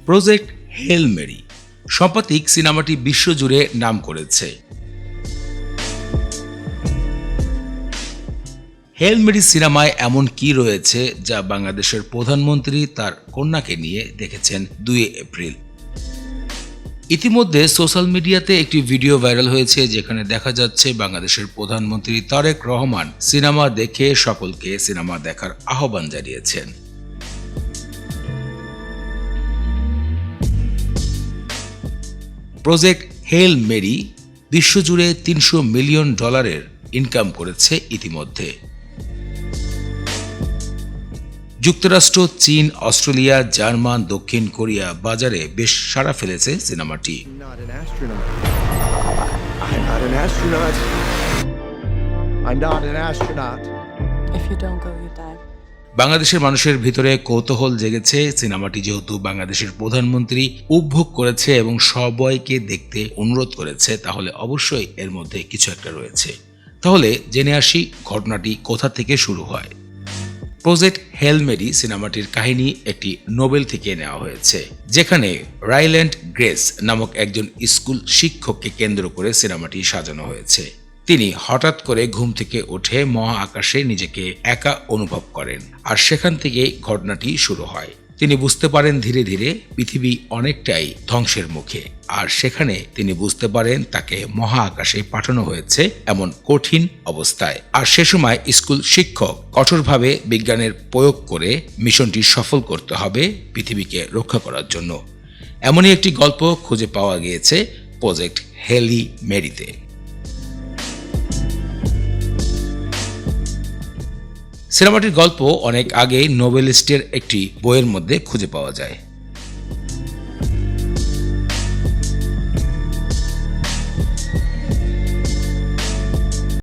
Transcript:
Project হেল Mary সাম্প্রতিক সিনেমাটি বিশ্বজুড়ে নাম করেছে। হেল মেরি সিনেমায় এমন কি রয়েছে যা বাংলাদেশের প্রধানমন্ত্রী তার কন্যাকে নিয়ে দেখেছেন 2 এপ্রিল। ইতিমধ্যে সোশ্যাল মিডিয়াতে একটি ভিডিও ভাইরাল হয়েছে যেখানে দেখা যাচ্ছে বাংলাদেশের প্রধানমন্ত্রী তারেক রহমান সিনেমা দেখে সকলকে সিনেমা দেখার আহ্বান জানিয়েছেন। প্রজেক্ট হেল মেরি বিশ্বজুড়ে $300 মিলিয়ন ইনকাম করেছে ইতিমধ্যে। যুক্তরাষ্ট্র, চীন, অস্ট্রেলিয়া, জার্মান, দক্ষিণ কোরিয়া বাজারে বেশ সাড়া ফেলেছে সিনেমাটি। বাংলাদেশের মানুষের ভিতরে কৌতূহল জেগেছে সিনেমাটি যেহেতু বাংলাদেশের প্রধানমন্ত্রী উপভোগ করেছে এবং সবাইকে দেখতে অনুরোধ করেছে, তাহলে অবশ্যই এর মধ্যে কিছু একটা রয়েছে। তাহলে জেনে আসি ঘটনাটি কোথা থেকে শুরু হয়। প্রজেক্ট হেল মেরি সিনেমাটির কাহিনী একটি নোবেল থেকে নেওয়া হয়েছে, যেখানে রাইল্যান্ড গ্রেস নামক একজন স্কুল শিক্ষককে কেন্দ্র করে সিনেমাটি সাজানো হয়েছে। তিনি হঠাৎ করে ঘুম থেকে উঠে মহা আকাশে নিজেকে একা অনুভব করেন, আর সেখান থেকেই ঘটনাটি শুরু হয়। তিনি বুঝতে পারেন ধীরে ধীরে পৃথিবী অনেকটাই ধ্বংসের মুখে, আর সেখানে তিনি বুঝতে পারেন তাকে মহা আকাশে পাঠানো হয়েছে এমন কঠিন অবস্থায়। আর সে সময় স্কুল শিক্ষক কঠোরভাবে বিজ্ঞানের প্রয়োগ করে মিশনটি সফল করতে হবে পৃথিবীকে রক্ষা করার জন্য। এমনই একটি গল্প খুঁজে পাওয়া গিয়েছে প্রজেক্ট হেলি মেরিতে। সিনেমাটির গল্প অনেক আগেই নোবেলিস্টের একটি বইয়ের মধ্যে খুঁজে পাওয়া যায়।